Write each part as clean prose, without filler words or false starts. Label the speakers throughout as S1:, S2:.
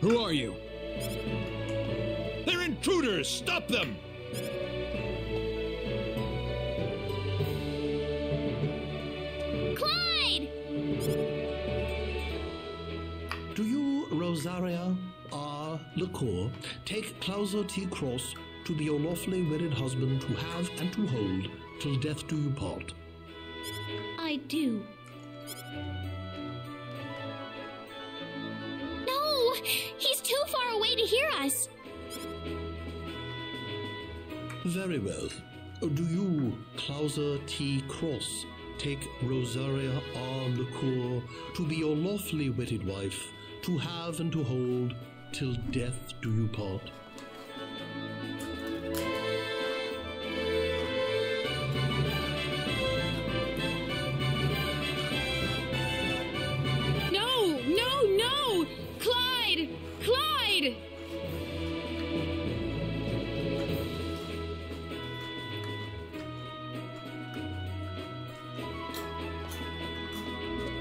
S1: Who are you? They're intruders! Stop them!
S2: Clyde!
S3: Do you, Rosaria R. LaCour, take Clauser T. Cross to be your lawfully wedded husband to have and to hold till death do you part?
S2: I do. No! He's too far away to hear us!
S3: Very well. Do you, Clauser T. Cross, take Rosaria R. LaCour to be your lawfully wedded wife, to have and to hold till death do you part?
S2: No! No! No! Clyde! Clyde!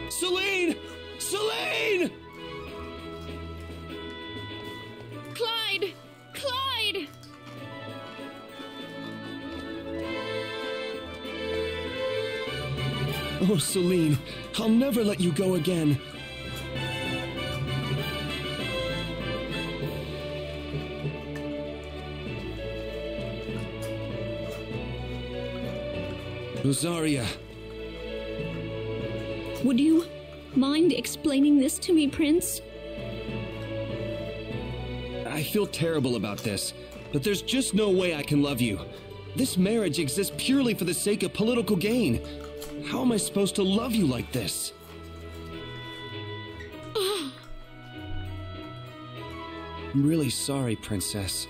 S1: Celine! Celine!
S2: Clyde! Clyde!
S1: Oh, Celine, I'll never let you go again. Rosaria.
S2: Would you mind explaining this to me, Prince?
S1: I feel terrible about this, but there's just no way I can love you. This marriage exists purely for the sake of political gain. How am I supposed to love you like this? I'm really sorry, Princess,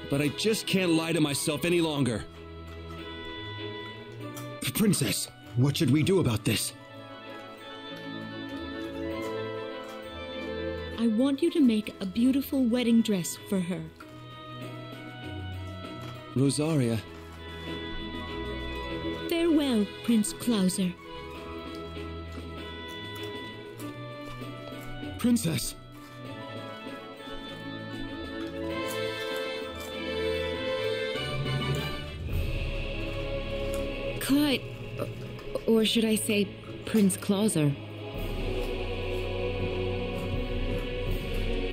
S1: but I just can't lie to myself any longer. Princess, what should we do about this?
S2: I want you to make a beautiful wedding dress for her.
S1: Rosaria.
S2: Farewell, Prince Clauser.
S1: Princess.
S4: Clyde, or should I say Prince Clauser?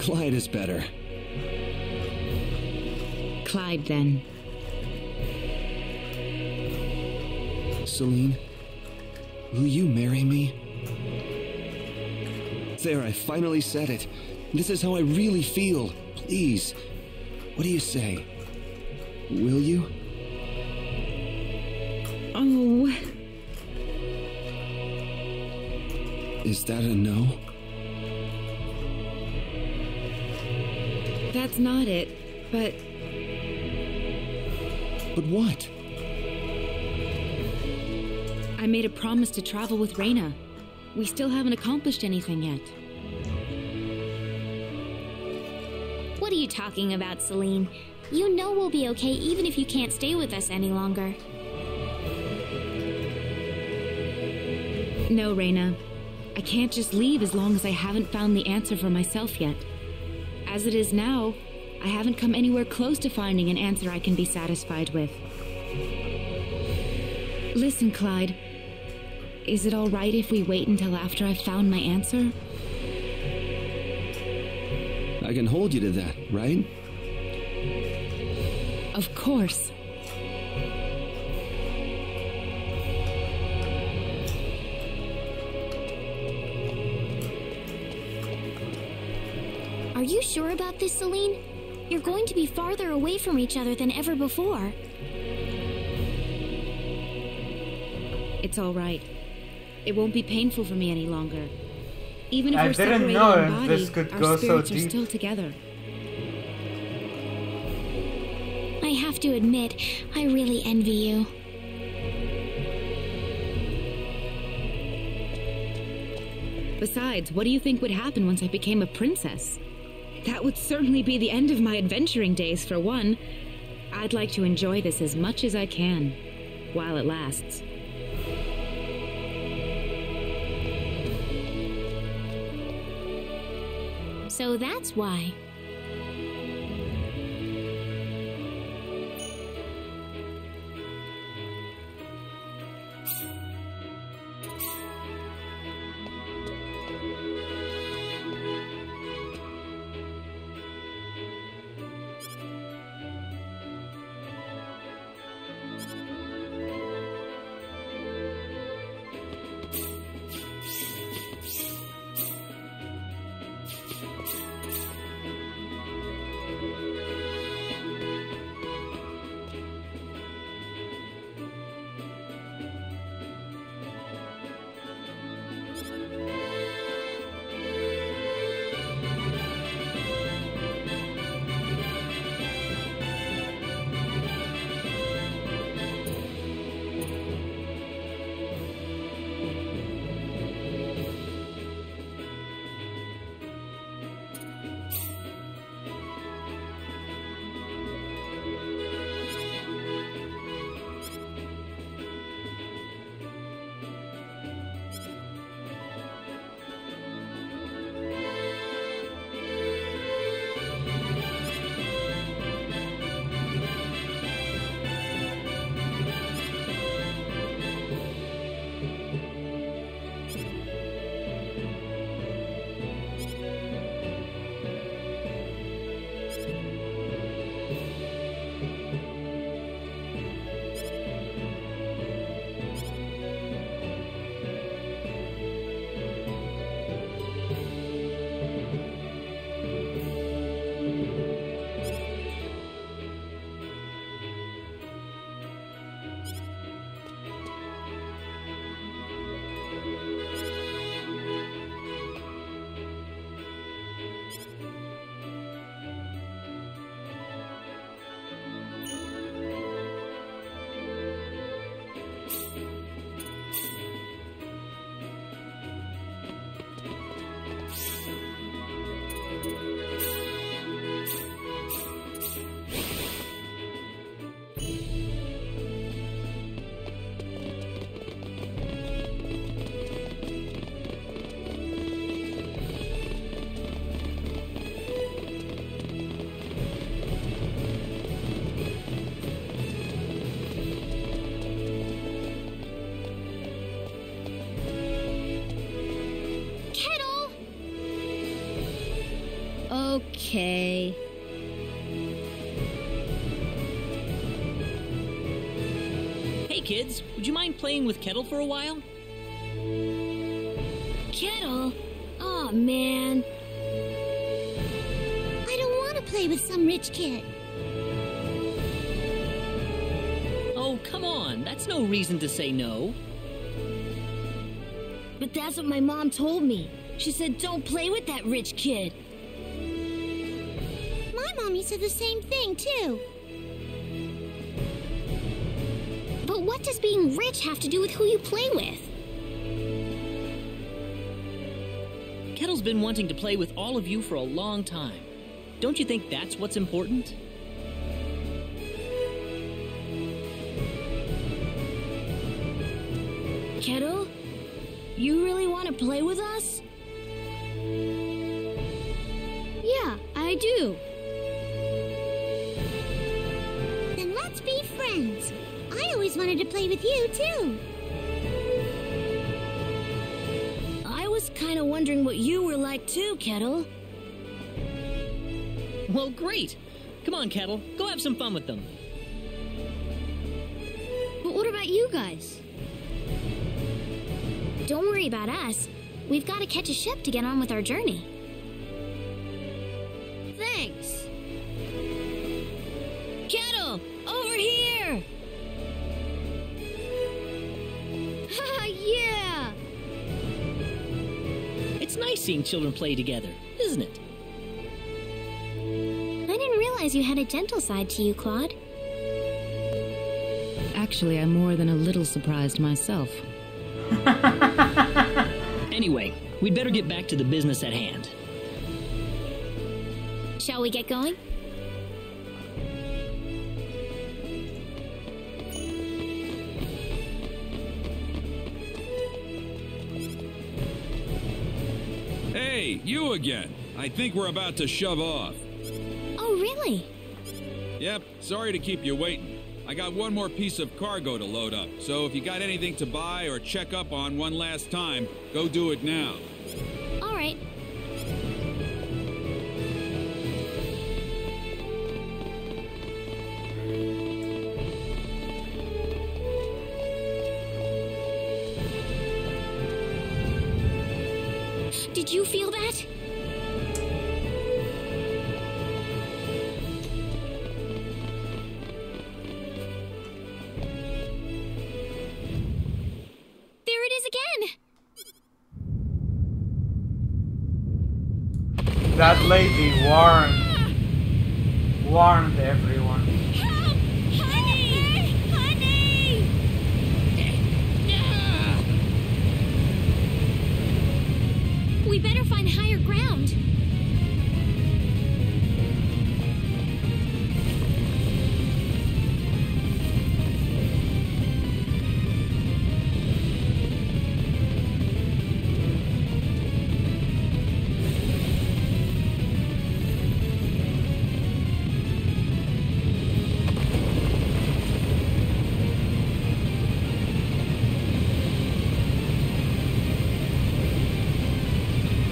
S1: Clyde is better.
S4: Clyde, then.
S1: Celine, will you marry me? There, I finally said it. This is how I really feel. Please. What do you say? Will you?
S4: Oh.
S1: Is that a no?
S4: That's not it, but
S1: But what?
S4: I made a promise to travel with Reyna. We still haven't accomplished anything yet.
S2: What are you talking about, Celine? You know we'll be okay even if you can't stay with us any longer.
S4: No, Reyna. I can't just leave as long as I haven't found the answer for myself yet. As it is now, I haven't come anywhere close to finding an answer I can be satisfied with. Listen, Clyde. Is it all right if we wait until after I've found my answer?
S1: I can hold you to that, right?
S4: Of course.
S2: Are you sure about this, Celine? You're going to be farther away from each other than ever before.
S4: It's all right. It won't be painful for me any longer. Even if
S5: I
S4: we're
S5: didn't
S4: separated
S5: know
S4: in body,
S5: this could
S4: our
S5: go so
S4: spirits are
S5: deep.
S4: still together.
S2: I have to admit, I really envy you.
S4: Besides, what do you think would happen once I became a princess? That would certainly be the end of my adventuring days, for one. I'd like to enjoy this as much as I can, while it lasts.
S2: So that's why.
S5: Okay.
S6: Hey kids, would you mind playing with Kettle for a while?
S5: Kettle? Aw, man. I don't want to play with some rich kid.
S6: Oh, come on, that's no reason to say no.
S5: But that's what my mom told me. She said, don't play with that rich kid. My mommy said the same thing, too.
S2: But what does being rich have to do with who you play with?
S6: Kettle's been wanting to play with all of you for a long time. Don't you think that's what's important?
S5: Kettle, you really want to play with us? Yeah, I do. Then let's be friends. I always wanted to play with you, too. I was kind of wondering what you were like, too, Kettle.
S6: Well, great. Come on, Kettle, go have some fun with them.
S5: But what about you guys?
S2: Don't worry about us. We've got to catch a ship to get on with our journey.
S5: Thanks. Kettle, over here! Ha, yeah!
S6: It's nice seeing children play together, isn't it?
S2: I didn't realize you had a gentle side to you, Claude.
S4: Actually, I'm more than a little surprised myself.
S6: Anyway, we'd better get back to the business at hand.
S2: Shall we get going?
S7: Hey, you again. I think we're about to shove off.
S2: Oh, really?
S7: Yep, sorry to keep you waiting. I got one more piece of cargo to load up, so if you got anything to buy or check up on one last time, go do it now.
S2: All right. Did you feel that? There it is again!
S8: That lady warned everyone.
S2: Help! Honey! Honey! We better find higher ground.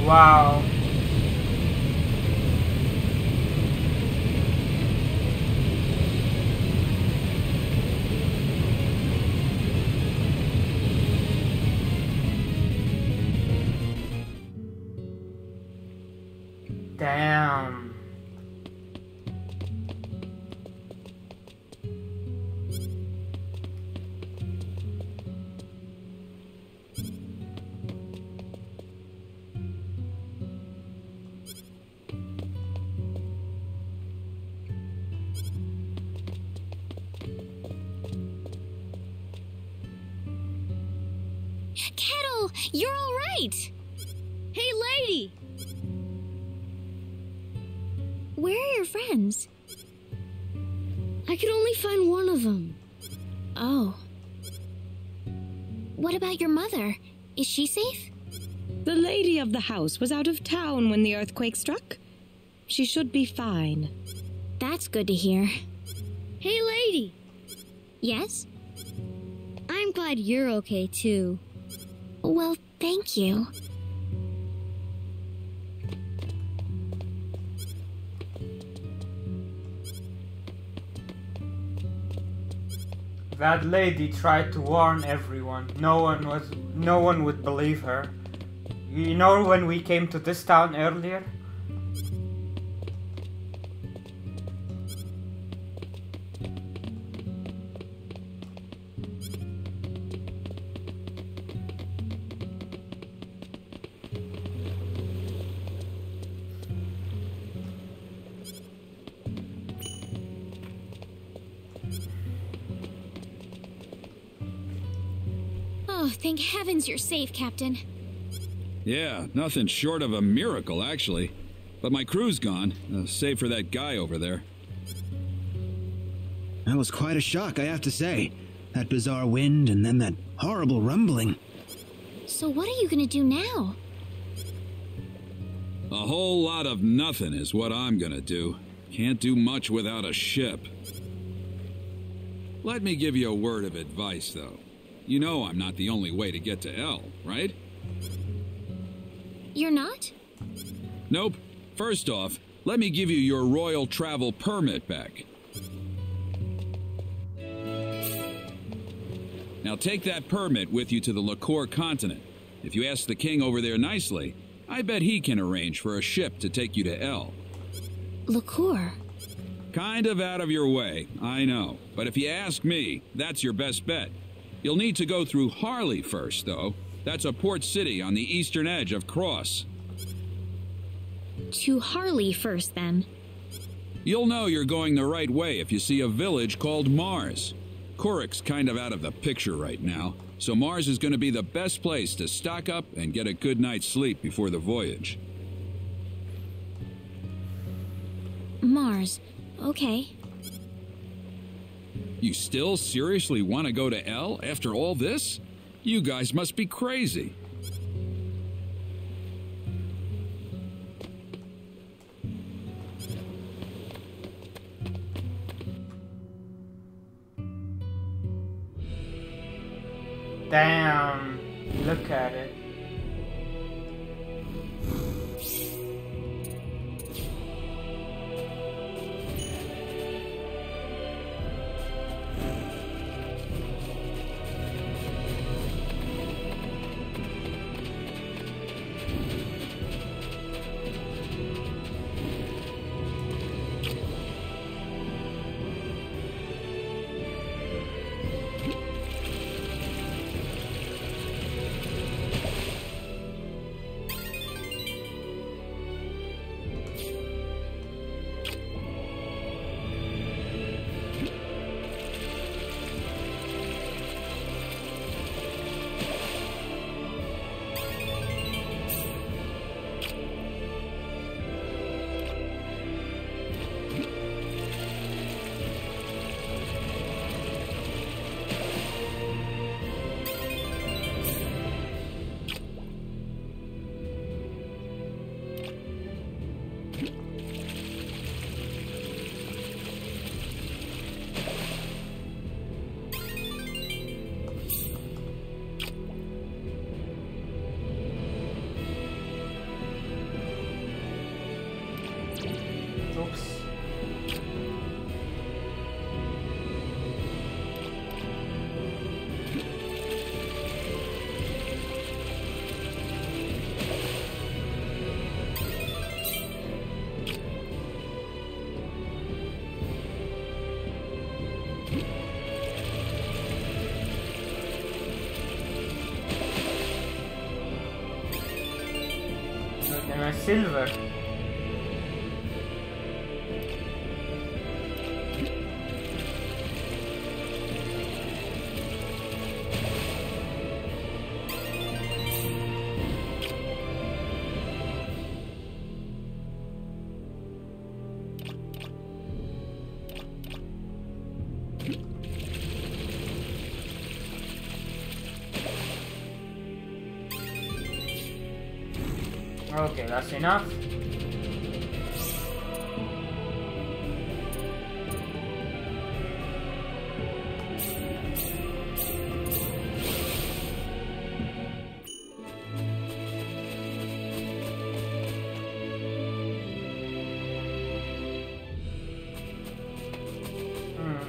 S8: Wow. Damn.
S2: Kettle, you're all right. Hey, lady. Where are your friends? I could only find one of them. Oh. What about your mother? Is she safe?
S4: The lady of the house was out of town when the earthquake struck. She should be fine.
S2: That's good to hear. Hey, lady. Yes? I'm glad you're okay, too. Well, thank you.
S8: That lady tried to warn everyone. No one would believe her. You know when we came to this town earlier?
S2: Oh, thank heavens you're safe, Captain.
S7: Yeah, nothing short of a miracle, actually. But my crew's gone, save for that guy over there.
S9: That was quite a shock, I have to say. That bizarre wind and then that horrible rumbling.
S2: So what are you gonna do now?
S7: A whole lot of nothing is what I'm gonna do. Can't do much without a ship. Let me give you a word of advice, though. You know I'm not the only way to get to El, right?
S2: You're not?
S7: Nope. First off, let me give you your royal travel permit back. Now take that permit with you to the Lacour continent. If you ask the king over there nicely, I bet he can arrange for a ship to take you to El.
S2: Lacour?
S7: Kind of out of your way, I know. But if you ask me, that's your best bet. You'll need to go through Harley first, though. That's a port city on the eastern edge of Cross.
S2: To Harley first, then.
S7: You'll know you're going the right way if you see a village called Mars. Kuruk's kind of out of the picture right now, so Mars is going to be the best place to stock up and get a good night's sleep before the voyage.
S2: Mars. Okay.
S7: You still seriously want to go to El after all this? You guys must be crazy.
S8: Damn. Look at it. Oops. And a silver. Okay, that's enough.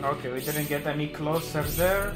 S8: Okay, we didn't get any closer there.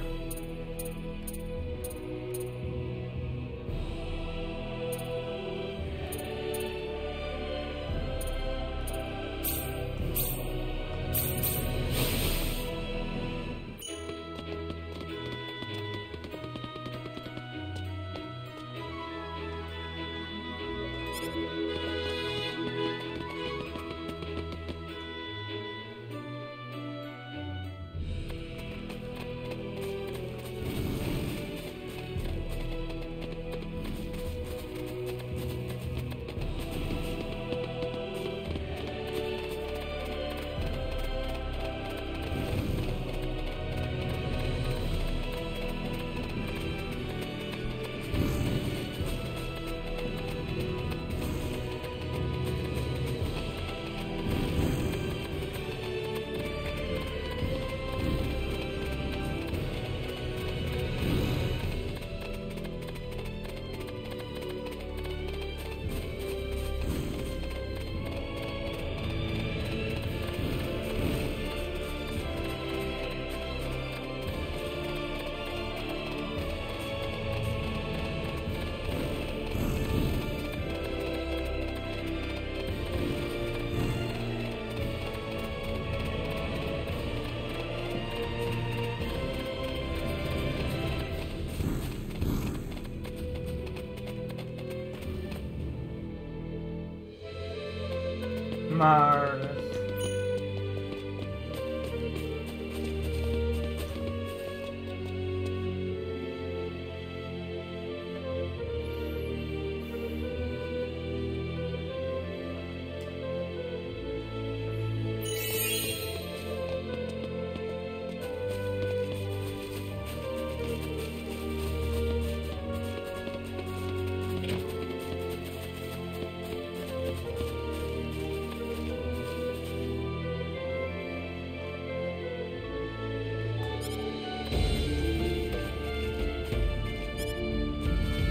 S8: Marvelous.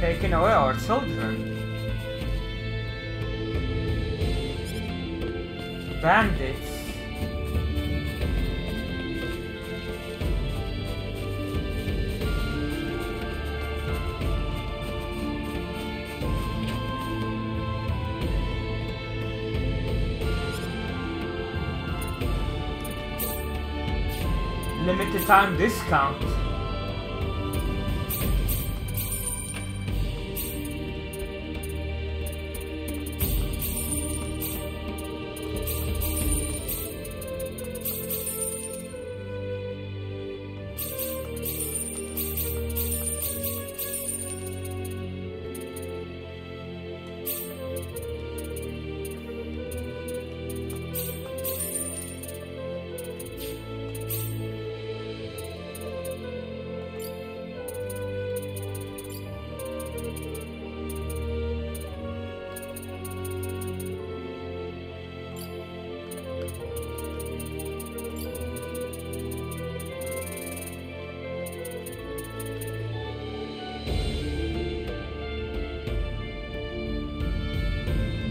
S8: Taking away our children. Bandits. Limited time discount.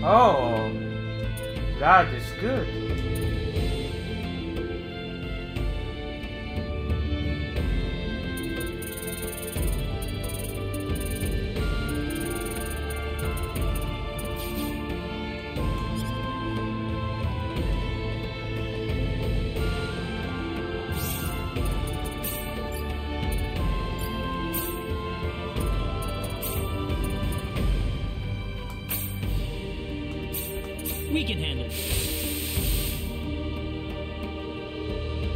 S8: Oh, that is good.
S6: We can handle it.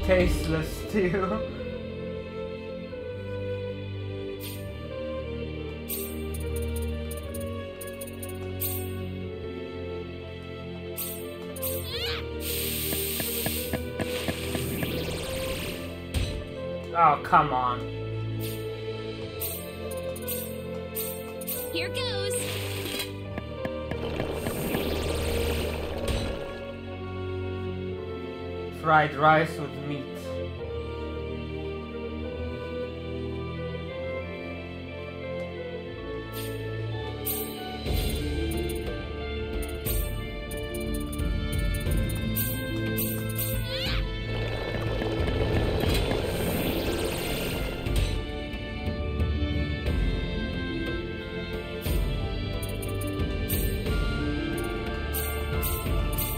S8: Tasteless too. Oh, come on.
S2: Here goes.
S8: Fried rice with meat.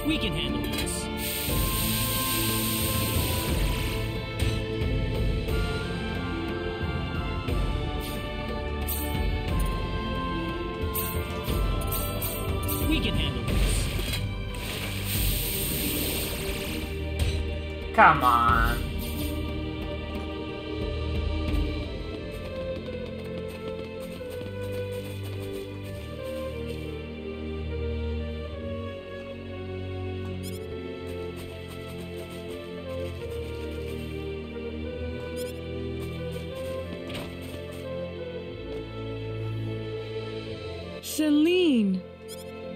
S6: We can handle this. We can handle this.
S8: Come on.
S4: Celine!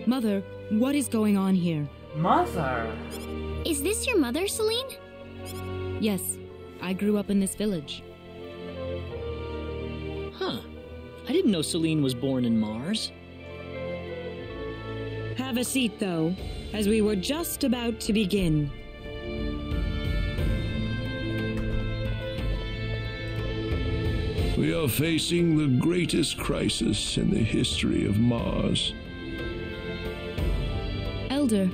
S4: Mother, what is going on here?
S8: Mother?
S2: Is this your mother, Celine?
S4: Yes, I grew up in this village.
S6: Huh. I didn't know Celine was born in Mars.
S4: Have a seat, though, as we were just about to begin.
S10: We are facing the greatest crisis in the history of Mars.
S4: Elder,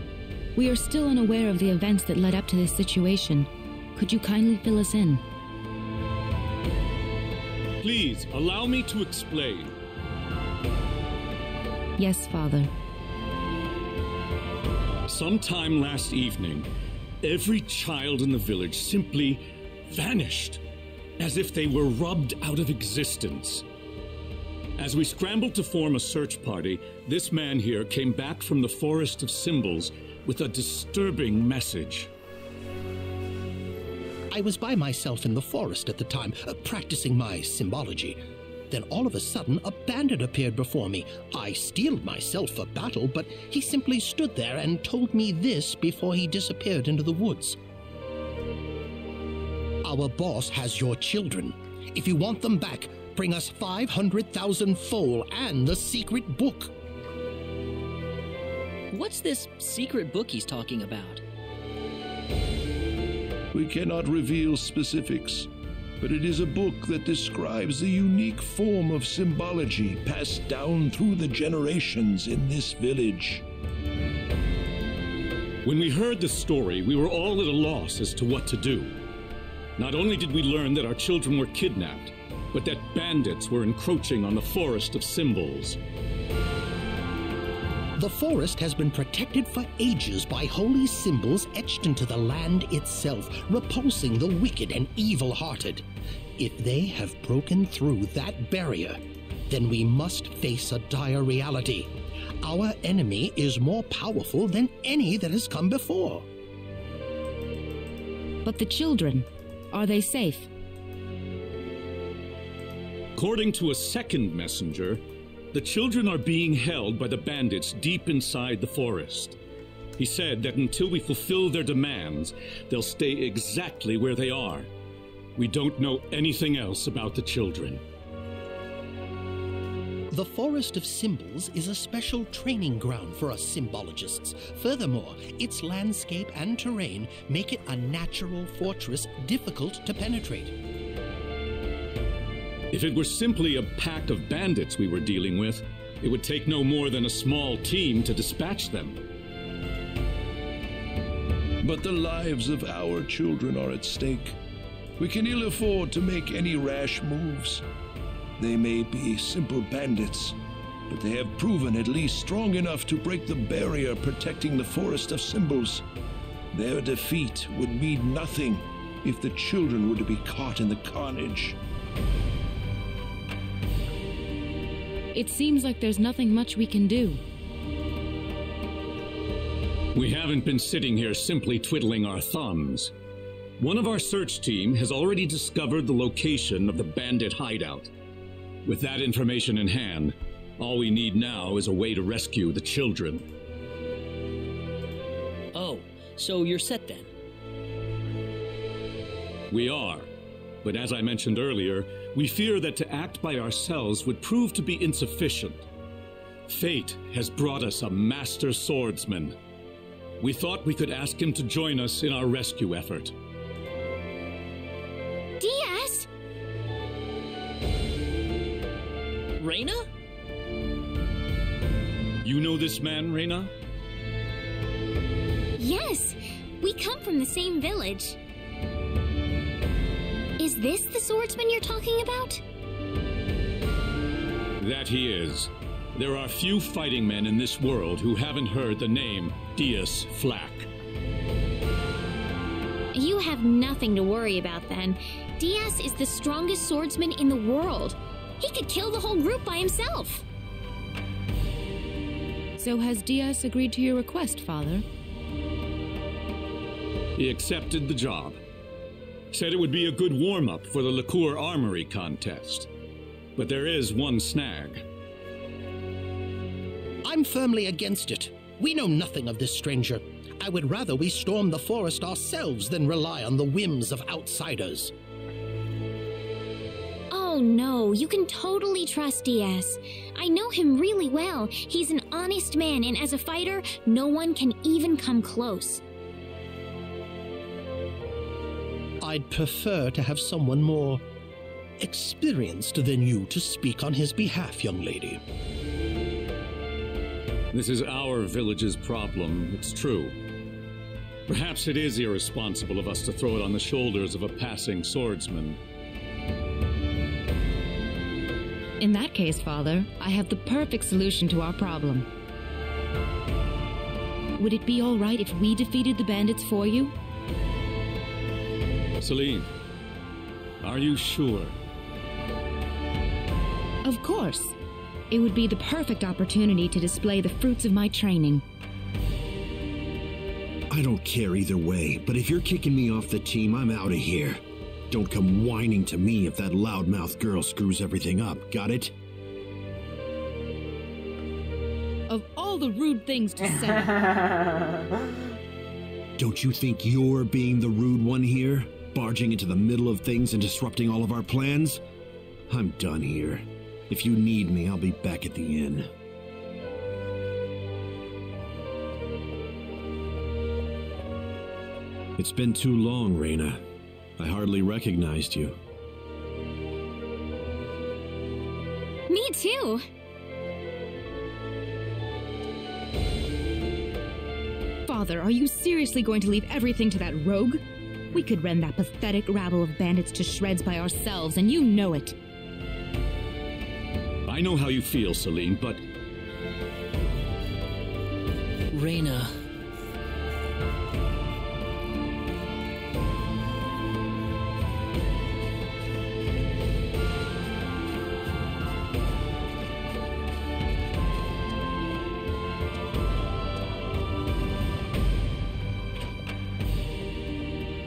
S4: we are still unaware of the events that led up to this situation. Could you kindly fill us in?
S11: Please, allow me to explain.
S4: Yes, Father.
S11: Sometime last evening, every child in the village simply vanished, as if they were rubbed out of existence. As we scrambled to form a search party, this man here came back from the Forest of Symbols with a disturbing message.
S3: I was by myself in the forest at the time, practicing my symbology. Then all of a sudden, a bandit appeared before me. I steeled myself for battle, but he simply stood there and told me this before he disappeared into the woods. Our boss has your children. If you want them back,
S12: bring us 500,000 foal and the secret book.
S6: What's this secret book he's talking about?
S10: We cannot reveal specifics, but it is a book that describes the unique form of symbology passed down through the generations in this village.
S11: When we heard the story, we were all at a loss as to what to do. Not only did we learn that our children were kidnapped, but that bandits were encroaching on the Forest of Symbols.
S12: The forest has been protected for ages by holy symbols etched into the land itself, repulsing the wicked and evil-hearted. If they have broken through that barrier, then we must face a dire reality. Our enemy is more powerful than any that has come before.
S4: But the children, are they safe?
S11: According to a second messenger, the children are being held by the bandits deep inside the forest. He said that until we fulfill their demands, they'll stay exactly where they are. We don't know anything else about the children.
S12: The Forest of Symbols is a special training ground for us symbologists. Furthermore, its landscape and terrain make it a natural fortress difficult to penetrate.
S11: If it were simply a pack of bandits we were dealing with, it would take no more than a small team to dispatch them.
S10: But the lives of our children are at stake. We can ill afford to make any rash moves. They may be simple bandits, but they have proven at least strong enough to break the barrier protecting the Forest of Symbols. Their defeat would mean nothing if the children were to be caught in the carnage.
S4: It seems like there's nothing much we can do.
S11: We haven't been sitting here simply twiddling our thumbs. One of our search team has already discovered the location of the bandit hideout. With that information in hand, all we need now is a way to rescue the children.
S6: Oh, so you're set then?
S11: We are. But as I mentioned earlier, we fear that to act by ourselves would prove to be insufficient. Fate has brought us a master swordsman. We thought we could ask him to join us in our rescue effort.
S2: Diaz!
S6: Reyna?
S11: You know this man, Reyna?
S2: Yes, we come from the same village. Is this the swordsman you're talking about?
S11: That he is. There are few fighting men in this world who haven't heard the name Diaz Flack.
S2: You have nothing to worry about then. Diaz is the strongest swordsman in the world. He could kill the whole group by himself.
S4: So has Diaz agreed to your request, Father?
S11: He accepted the job. Said it would be a good warm-up for the Liqueur Armory contest. But there is one snag.
S12: I'm firmly against it. We know nothing of this stranger. I would rather we storm the forest ourselves than rely on the whims of outsiders.
S2: Oh no, you can totally trust Diaz. I know him really well. He's an honest man, and as a fighter, no one can even come close.
S12: I'd prefer to have someone more experienced than you to speak on his behalf, young lady.
S11: This is our village's problem, it's true. Perhaps it is irresponsible of us to throw it on the shoulders of a passing swordsman.
S4: In that case, Father, I have the perfect solution to our problem. Would it be all right if we defeated the bandits for you?
S11: Celine, are you sure?
S4: Of course. It would be the perfect opportunity to display the fruits of my training.
S13: I don't care either way, but if you're kicking me off the team, I'm out of here. Don't come whining to me if that loudmouth girl screws everything up, got it?
S4: Of all the rude things to say.
S13: Don't you think you're being the rude one here? Barging into the middle of things and disrupting all of our plans? I'm done here. If you need me, I'll be back at the inn. It's been too long, Reyna. I hardly recognized you.
S4: Me too. Father, are you seriously going to leave everything to that rogue? We could rend that pathetic rabble of bandits to shreds by ourselves, and you know it.
S11: I know how you feel, Celine, but...
S6: Reyna.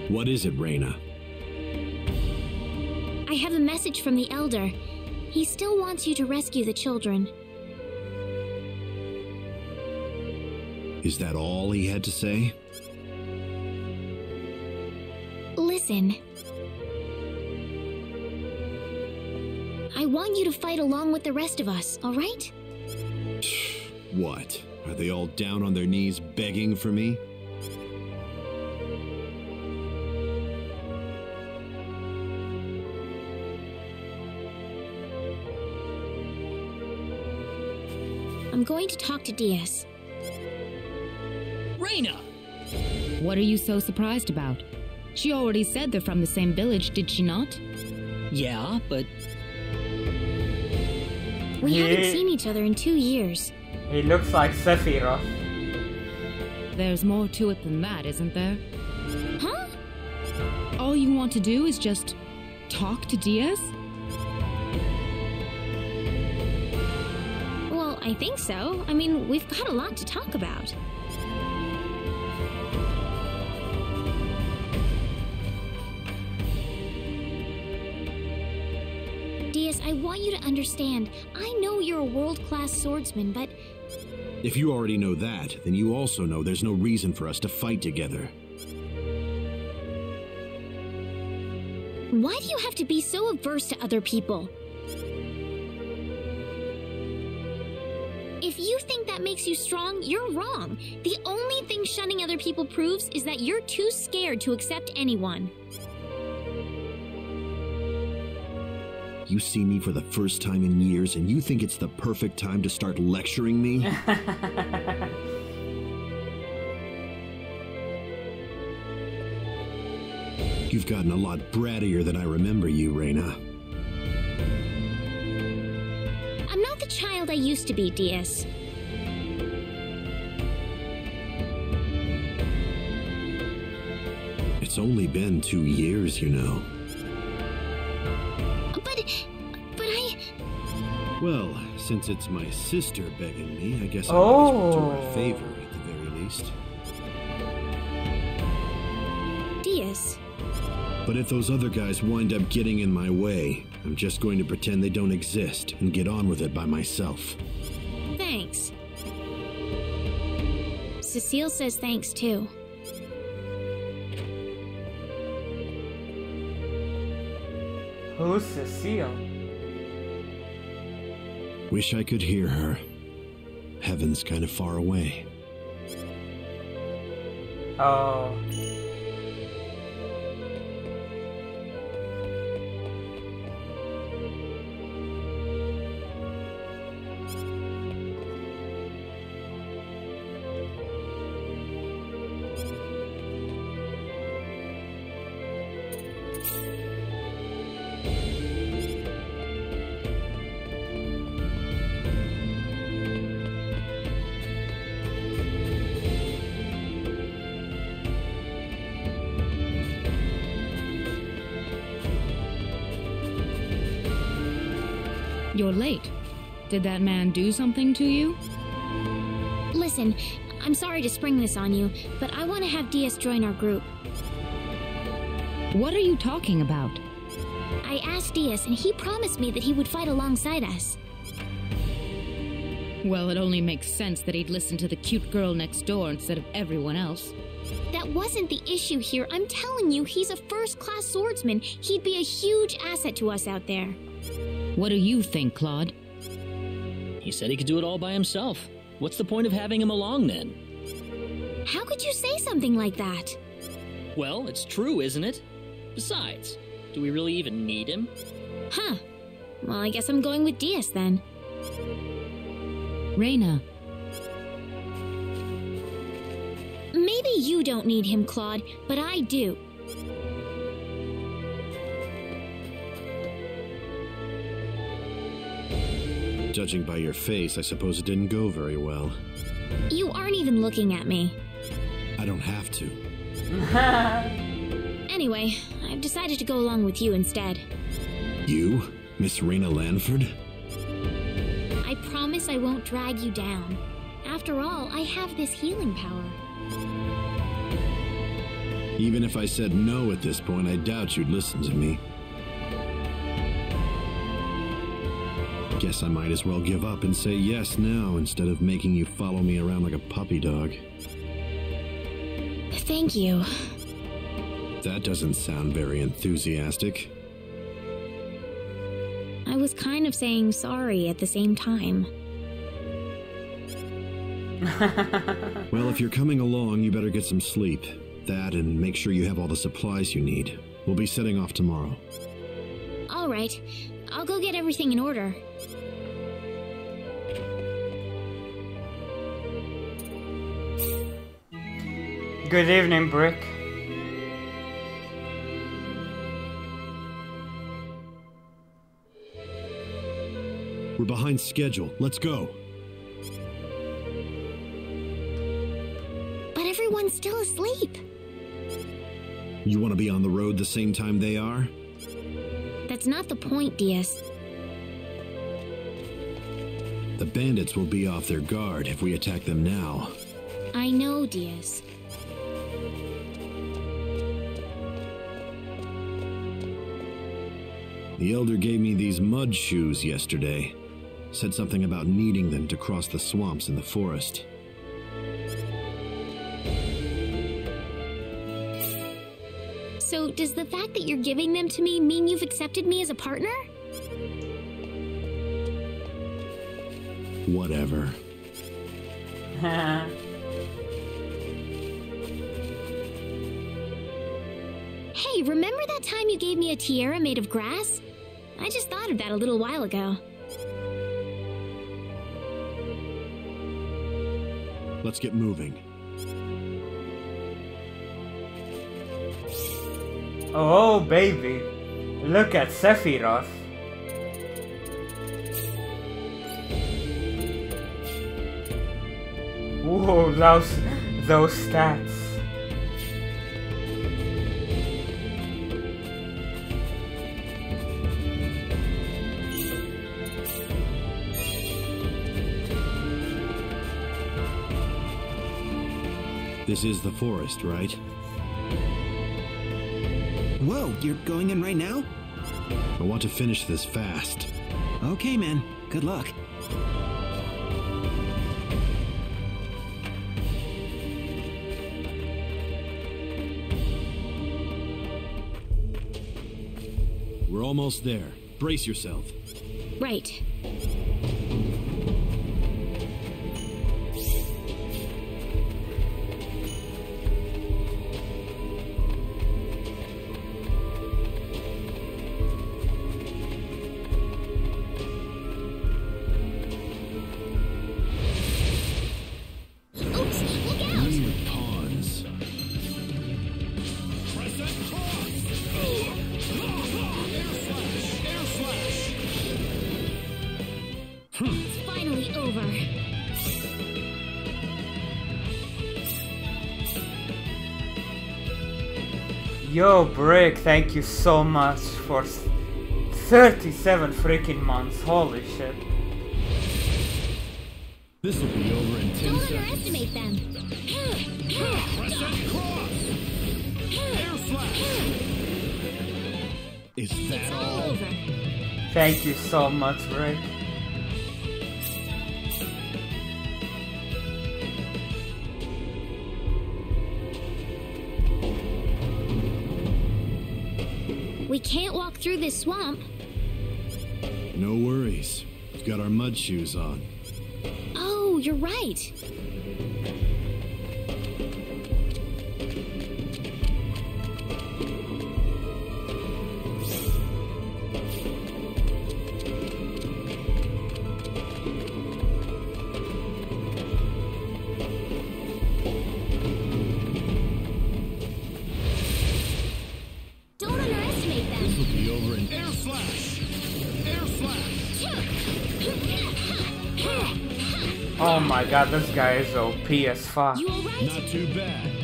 S13: What is it, Reyna?
S2: I have a message from the Elder. He still wants you to rescue the children.
S13: Is that all he had to say?
S2: Listen. I want you to fight along with the rest of us, all right?
S13: What? Are they all down on their knees begging for me?
S2: I'm going to talk to Diaz.
S6: Reyna!
S4: What are you so surprised about? She already said they're from the same village, did she not?
S6: Yeah, but...
S2: We haven't seen each other in 2 years.
S8: He looks like Sephiroth.
S4: There's more to it than that, isn't there?
S2: Huh?
S4: All you want to do is just talk to Diaz?
S2: Well, I think so. I mean, we've got a lot to talk about. Diaz, I want you to understand. I know you're a world-class swordsman, but...
S13: If you already know that, then you also know there's no reason for us to fight together.
S2: Why do you have to be so averse to other people? If you think that makes you strong, you're wrong. The only thing shunning other people proves is that you're too scared to accept anyone.
S13: You see me for the first time in years, and you think it's the perfect time to start lecturing me? You've gotten a lot brattier than I remember you, Reyna.
S2: I'm not the child I used to be, Diaz.
S13: It's only been 2 years, you know.
S2: But I...
S13: Well, since it's my sister begging me, I guess I'll do her a favor at the very least.
S2: Diaz.
S13: But if those other guys wind up getting in my way, I'm just going to pretend they don't exist and get on with it by myself.
S2: Thanks. Cecile says thanks too.
S8: Who's Cecile?
S13: Wish I could hear her. Heaven's kind of far away.
S8: Oh.
S4: You're late. Did that man do something to you?
S2: Listen, I'm sorry to spring this on you, but I want to have Diaz join our group.
S4: What are you talking about?
S2: I asked Diaz, and he promised me that he would fight alongside us.
S4: Well, it only makes sense that he'd listen to the cute girl next door instead of everyone else.
S2: That wasn't the issue here. I'm telling you, he's a first-class swordsman. He'd be a huge asset to us out there.
S4: What do you think, Claude?
S6: He said he could do it all by himself. What's the point of having him along then?
S2: How could you say something like that?
S6: Well, it's true, isn't it? Besides, do we really even need him?
S2: Huh. Well, I guess I'm going with Diaz then.
S4: Reyna.
S2: Maybe you don't need him, Claude, but I do.
S13: Judging by your face, I suppose it didn't go very well.
S2: You aren't even looking at me.
S13: I don't have to.
S2: Anyway, I've decided to go along with you instead.
S13: You? Miss Reyna Lanford?
S2: I promise I won't drag you down. After all, I have this healing power.
S13: Even if I said no at this point, I doubt you'd listen to me. Guess I might as well give up and say yes now instead of making you follow me around like a puppy dog.
S2: Thank you.
S13: That doesn't sound very enthusiastic.
S2: I was kind of saying sorry at the same time.
S13: Well, if you're coming along, you better get some sleep. That and make sure you have all the supplies you need. We'll be setting off tomorrow.
S2: All right. I'll go get everything in order.
S8: Good evening, Brick.
S13: We're behind schedule. Let's go.
S2: But everyone's still asleep.
S13: You want to be on the road the same time they are?
S2: That's not the point, Diaz.
S13: The bandits will be off their guard if we attack them now.
S2: I know, Diaz.
S13: The Elder gave me these mud shoes yesterday. Said something about needing them to cross the swamps in the forest.
S2: So, does the fact that you're giving them to me mean you've accepted me as a partner?
S13: Whatever.
S2: Hey, remember that time you gave me a tiara made of grass? I just thought of that a little while ago.
S13: Let's get moving.
S8: Oh, baby. Look at Sephiroth. Whoa, those stats.
S13: This is the forest, right?
S9: Whoa, you're going in right now?
S13: I want to finish this fast.
S9: Okay, man. Good luck.
S13: We're almost there. Brace yourself.
S2: Right.
S8: Yo, Brick, thank you so much for 37 freaking months. Holy shit.
S13: This will be over in 10
S2: Don't
S13: seconds.
S2: underestimate them.
S13: Is that
S2: It's all over.
S8: Thank you so much, Brick.
S2: We can't walk through this swamp.
S13: No worries. We've got our mud shoes on.
S2: Oh, you're right.
S5: Don't underestimate them.
S13: This will be over in
S10: Air slash! Air slash!
S8: Oh my god, this guy is OP as fuck.
S5: You alright?
S13: Not too bad.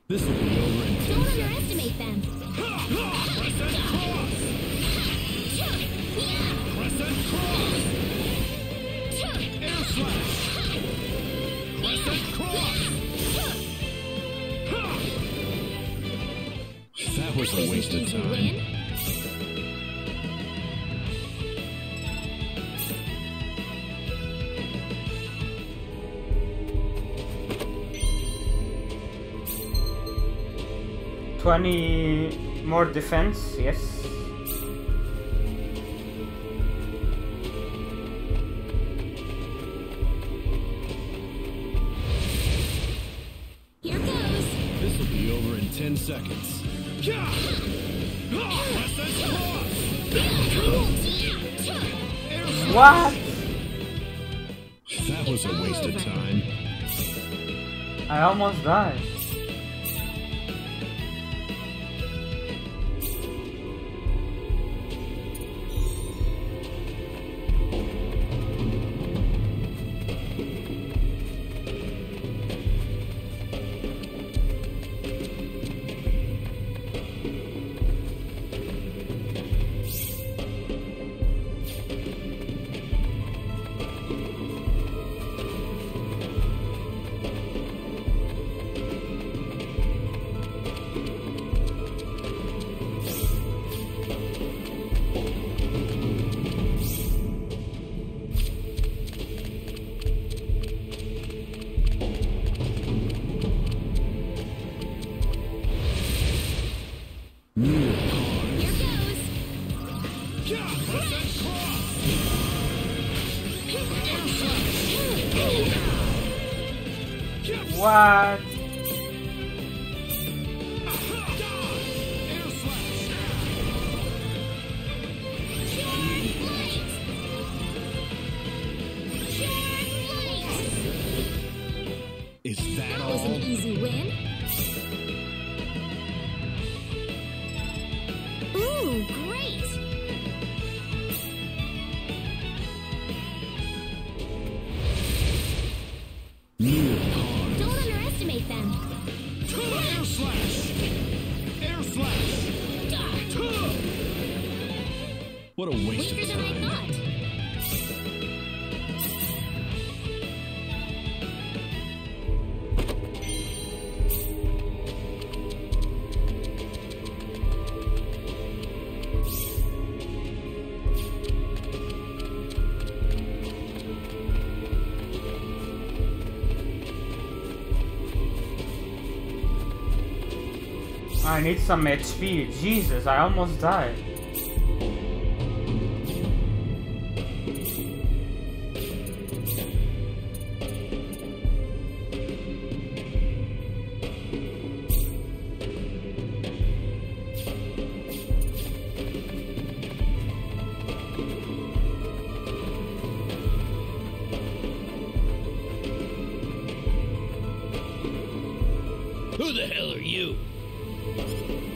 S13: This will be over in 10
S5: Don't
S13: seconds.
S5: underestimate them.
S10: Press and cross! Press and cross! Air slash! Press and cross!
S13: That was a waste of
S5: Easy
S13: time.
S5: win.
S8: $20 more defense, yes.
S5: Here goes.
S13: This will be over in 10 seconds.
S10: Press and cross!
S8: What?
S13: That was a waste of time.
S8: I almost died. What?
S13: Is that
S5: That was an easy win. Ooh, great. Don't underestimate them.
S10: Air slash! Air slash!
S13: What a waste of
S5: Weaker than I
S13: time.
S5: thought.
S8: I need some HP. Jesus, I almost died.
S10: Who the hell are you?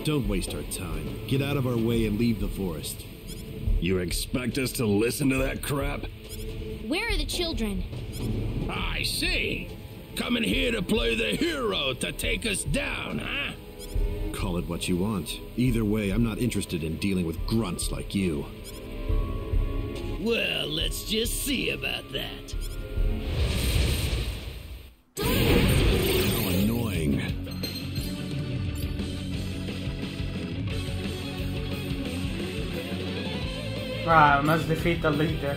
S13: Don't waste our time. Get out of our way and leave the forest.
S10: You expect us to listen to that crap?
S2: Where are the children?
S10: I see. Coming here to play the hero to take us down, huh?
S13: Call it what you want. Either way, I'm not interested in dealing with grunts like you.
S14: Well, let's just see about that.
S13: How annoying.
S8: I must defeat the leader.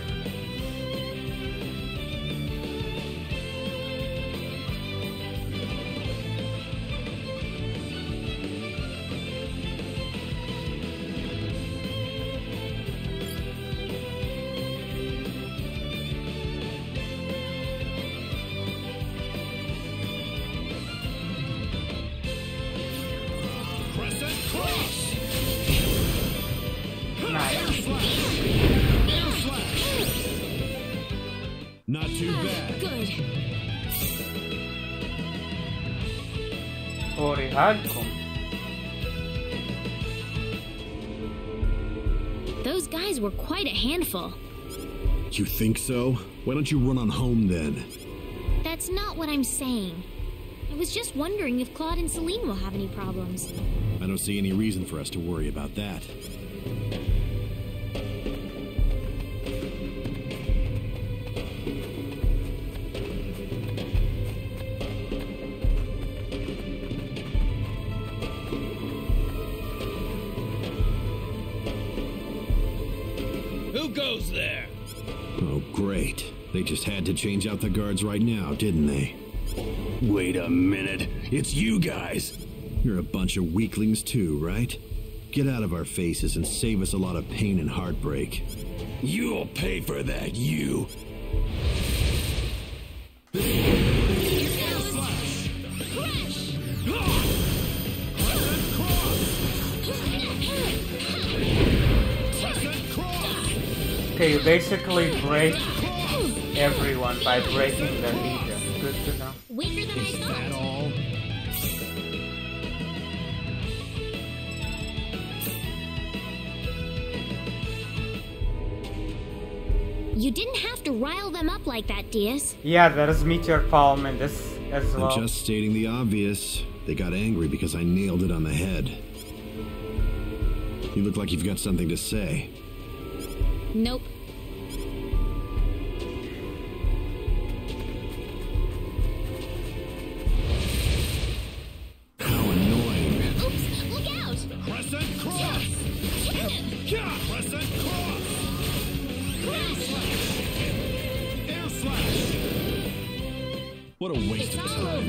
S13: Not too bad.
S2: Good. Those guys were quite a handful.
S13: You think so? Why don't you run on home then?
S2: That's not what I'm saying. I was just wondering if Claude and Celine will have any problems.
S13: I don't see any reason for us to worry about that.
S14: Who goes there?
S13: Oh, great. They just had to change out the guards right now, didn't they?
S10: Wait a minute. It's you guys.
S13: You're a bunch of weaklings too, right? Get out of our faces and save us a lot of pain and heartbreak.
S10: You'll pay for that, you.
S8: Okay, you basically break everyone by breaking the leader. Good to know.
S13: Is that all?
S2: You didn't have to rile them up like that, Diaz.
S8: Yeah, there is Meteor Palm in this as well.
S13: I'm just stating the obvious. They got angry because I nailed it on the head. You look like you've got something to say.
S2: Nope.
S13: How annoying.
S2: Oops, look out!
S10: Crescent cross! Crescent cross! Air slash!
S13: What a waste of time.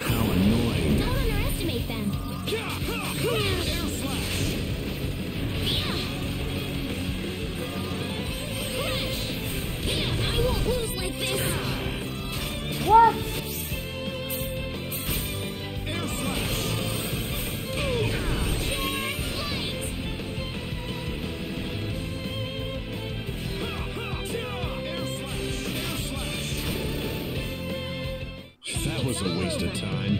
S13: How annoying.
S2: Don't underestimate them.
S10: Air slash!
S2: I won't lose like this.
S8: What?
S10: Air slash!
S13: That was a waste of time.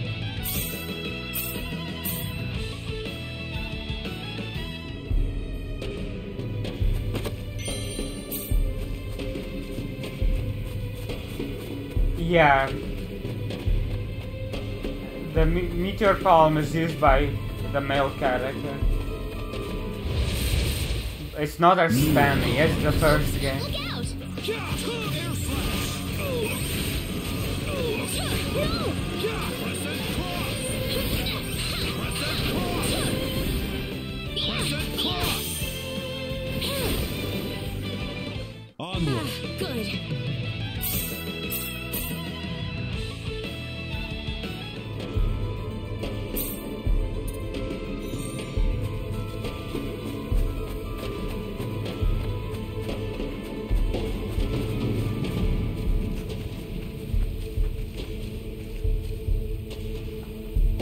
S8: Yeah. The Meteor Palm is used by the male character. It's not as spammy as the first game.
S2: Look out!
S13: Onward.
S2: Good.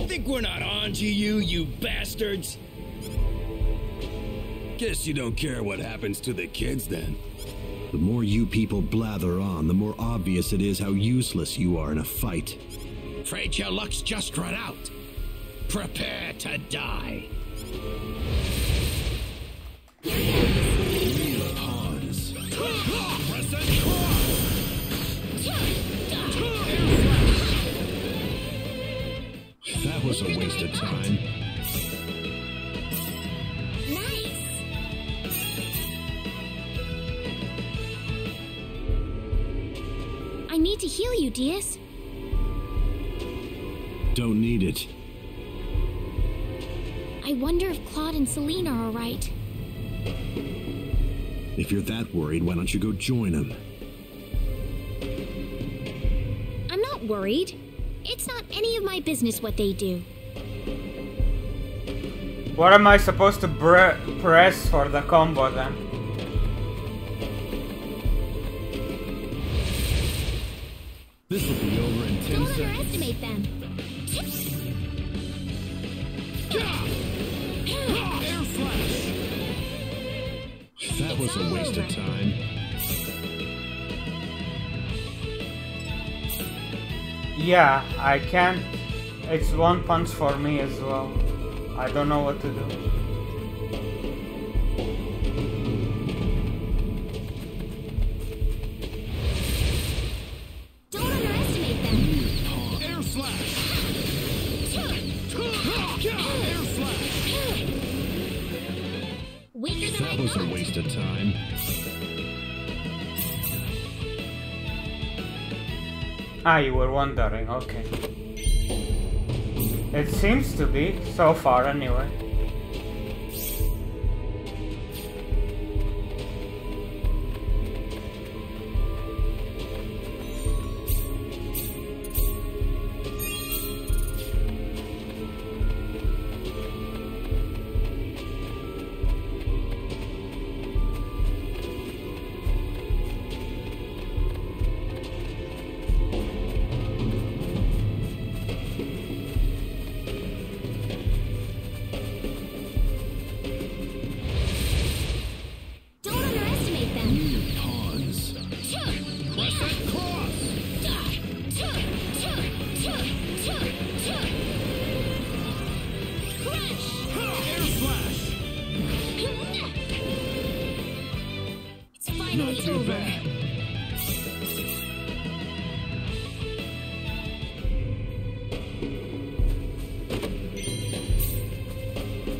S14: Think we're not on to you, you bastards?
S10: Guess you don't care what happens to the kids then.
S13: The more you people blather on, the more obvious it is how useless you are in a fight.
S12: Afraid your luck's just run out. Prepare to die.
S13: Real pawns. That was a waste of time.
S2: Nice. I need to heal you, Diaz.
S13: Don't need it.
S2: I wonder if Claude and Celine are alright.
S13: If you're that worried, why don't you go join them?
S2: I'm not worried. It's not any of my business what they do.
S8: What am I supposed to press for the combo then?
S13: This will be over in 10
S2: Don't
S13: seconds.
S2: underestimate them.
S10: Air flash!
S13: That was a waste of time.
S8: Yeah, I can't. It's one punch for me as well. I don't know what to do.
S2: Don't underestimate them.
S10: Air flash! Air flash!
S2: Weaker than
S13: That
S2: I
S13: was a
S2: thought.
S13: waste of time.
S8: Ah, you were wondering, okay. It seems to be, so far anyway.
S2: Don't underestimate them.
S13: Pawns.
S2: It's finally over.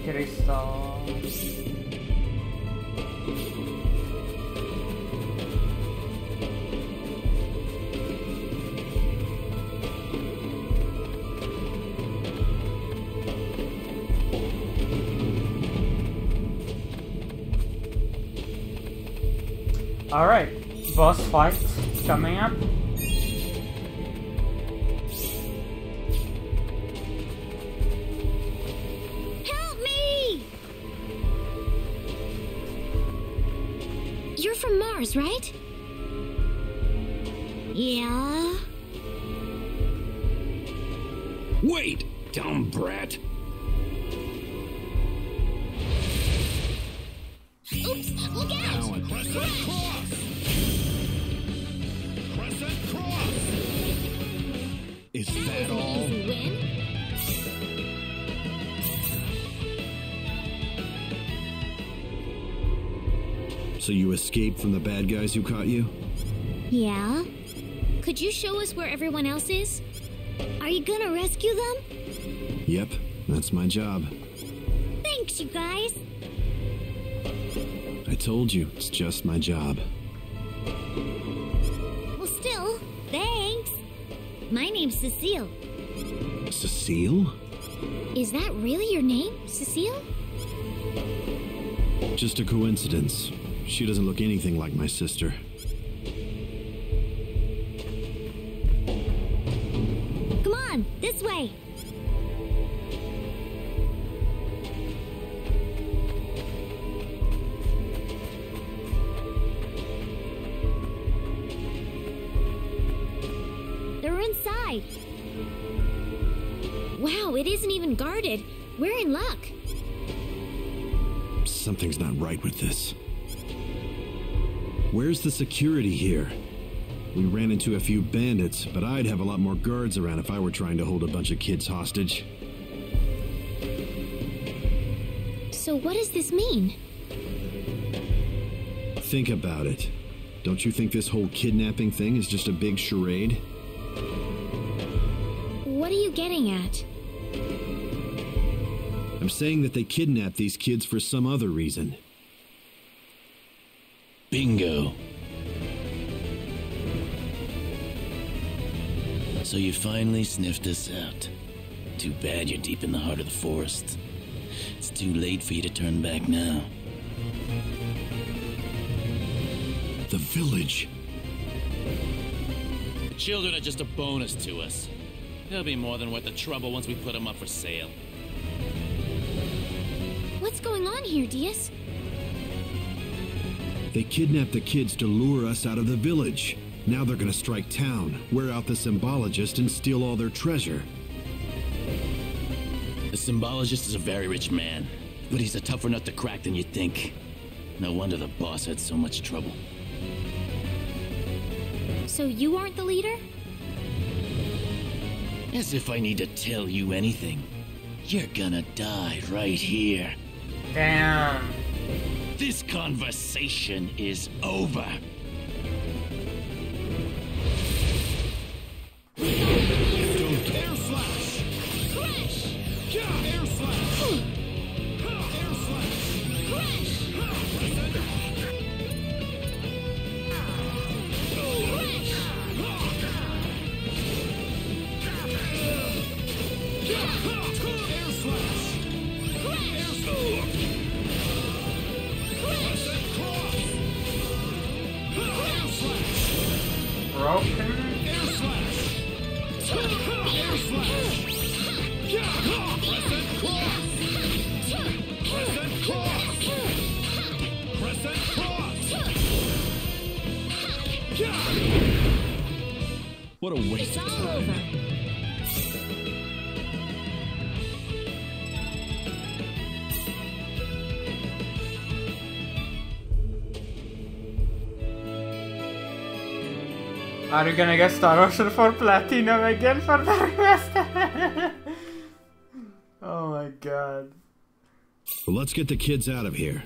S8: Crystal. Alright, boss fight coming up.
S2: Help me! You're from Mars, right? Yeah.
S10: Wait, dumb brat!
S2: Oops, look out!
S10: Crescent cross! Crescent cross!
S13: Is
S2: That
S13: that
S2: was an
S13: all?
S2: easy win.
S13: So you escaped from the bad guys who caught you?
S2: Yeah? Could you show us where everyone else is? Are you gonna rescue them?
S13: Yep, that's my job.
S2: Thanks, you guys.
S13: I told you, it's just my job.
S2: Well, still, thanks. My name's Cecile.
S13: Cecile?
S2: Is that really your name, Cecile?
S13: Just a coincidence. She doesn't look anything like my sister.
S2: Come on, this way. They're inside. Wow, it isn't even guarded. We're in luck.
S13: Something's not right with this. Where's the security here? We ran into a few bandits, but I'd have a lot more guards around if I were trying to hold a bunch of kids hostage.
S2: So what does this mean?
S13: Think about it. Don't you think this whole kidnapping thing is just a big charade?
S2: What are you getting at?
S13: I'm saying that they kidnapped these kids for some other reason.
S14: Bingo. So you finally sniffed us out.
S15: Too bad you're deep in the heart of the forest. It's too late for you to turn back now.
S13: The village.
S15: The children are just a bonus to us. They'll be more than worth the trouble once we put them up for sale.
S2: What's going on here, Diaz?
S13: They kidnapped the kids to lure us out of the village. Now they're gonna strike town, wear out the symbologist, and steal all their treasure.
S15: The symbologist is a very rich man, but he's a tougher nut to crack than you'd think. No wonder the boss had so much trouble.
S2: So you aren't the leader?
S15: As if I need to tell you anything. You're gonna die right here.
S8: Damn.
S15: This conversation is over.
S14: Air slash! Crash! Air slash! Air slash! Crash!
S8: Broken.
S14: Air slash! Air slash! Crescent cross! Crescent cross! Crescent cross!
S11: What a waste of time.
S8: Are you gonna get Star Ocean for Platinum again for the rest? Oh my god.
S13: Well, let's get the kids out of here.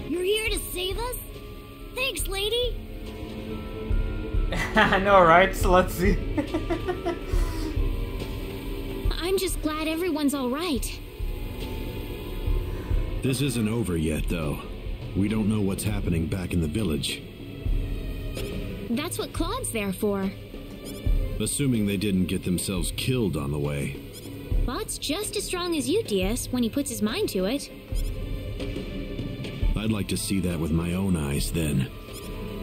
S2: You're here to save us? Thanks, lady.
S8: I know, right? So let's see.
S2: I'm just glad everyone's all right.
S13: This isn't over yet, though. We don't know what's happening back in the village.
S2: That's what Claude's there for.
S13: Assuming they didn't get themselves killed on the way.
S2: Claude's just as strong as you, Diaz, when he puts his mind to it.
S13: I'd like to see that with my own eyes, then.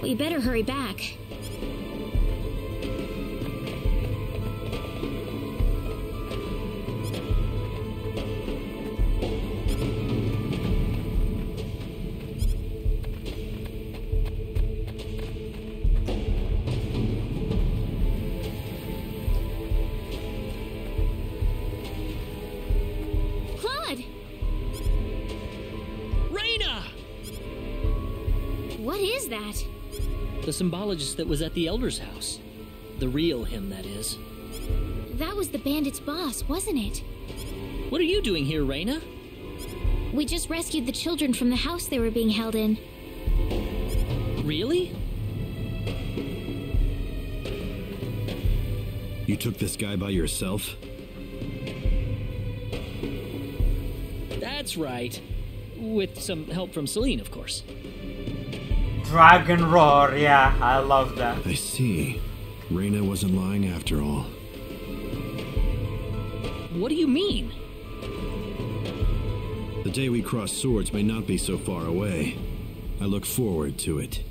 S2: Well, you better hurry back.
S6: The symbologist that was at the Elder's house. The real him, that is.
S2: That was the bandit's boss, wasn't it?
S6: What are you doing here, Reyna?
S2: We just rescued the children from the house they were being held in.
S6: Really?
S13: You took this guy by yourself?
S6: That's right. With some help from Celine, of course.
S8: Dragon Roar, yeah, I love that.
S13: I see. Reyna wasn't lying after all.
S6: What do you mean?
S13: The day we cross swords may not be so far away. I look forward to it.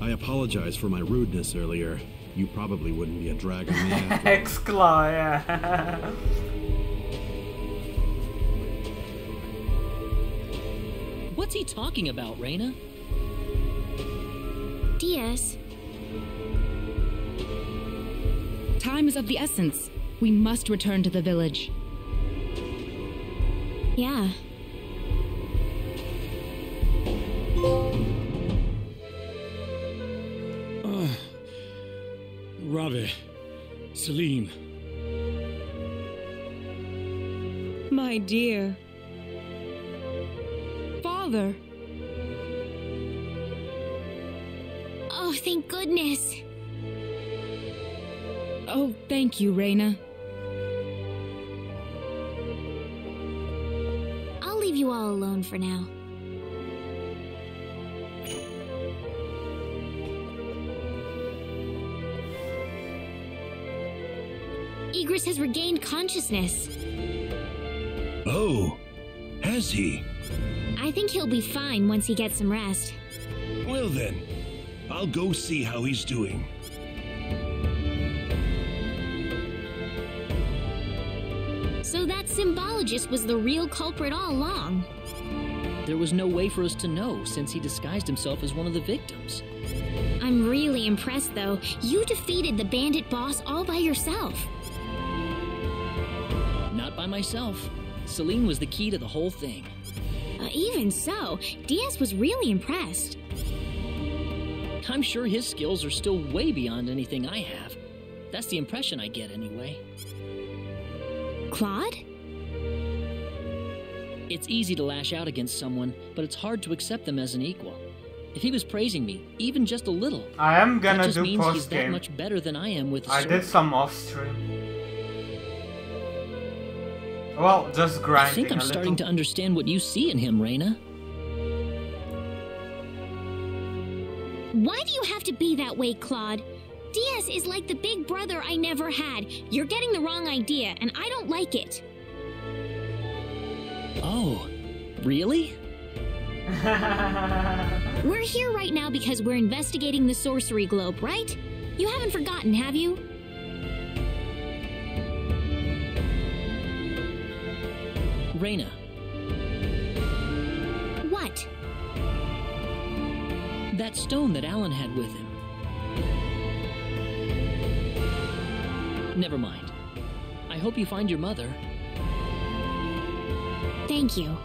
S13: I apologize for my rudeness earlier. You probably wouldn't be a drag on me after.
S8: X-Claw, yeah.
S6: What's he talking about, Reyna?
S2: Diaz.
S4: Time is of the essence. We must return to the village.
S2: Yeah.
S11: Ravi. Celine.
S4: My dear. Father.
S2: Oh, thank goodness.
S4: Oh, thank you, Reyna.
S2: I'll leave you all alone for now. Igris has regained consciousness.
S10: Oh, has he?
S2: I think he'll be fine once he gets some rest.
S10: Well then, I'll go see how he's doing.
S2: So that symbologist was the real culprit all along.
S6: There was no way for us to know since he disguised himself as one of the victims.
S2: I'm really impressed, though. You defeated the bandit boss all by yourself.
S6: Not by myself. Celine was the key to the whole thing.
S2: Even so, Diaz was really impressed.
S6: I'm sure his skills are still way beyond anything I have. That's the impression I get anyway.
S2: Claude?
S6: It's easy to lash out against someone, but it's hard to accept them as an equal. If he was praising me, even just a little,
S8: I am gonna
S6: that just
S8: do
S6: means
S8: post
S6: he's that
S8: game.
S6: much better than I am with a
S8: I
S6: sword.
S8: did some off stream. Well, just grinding.
S6: I think I'm starting to understand what you see in him, Reyna.
S2: Why do you have to be that way, Claude? Diaz is like the big brother I never had. You're getting the wrong idea, and I don't like it.
S6: Oh, really?
S2: We're here right now because we're investigating the sorcery globe, right? You haven't forgotten, have you?
S6: Reyna.
S2: What?
S6: That stone that Alan had with him. Never mind. I hope you find your mother.
S2: Thank you.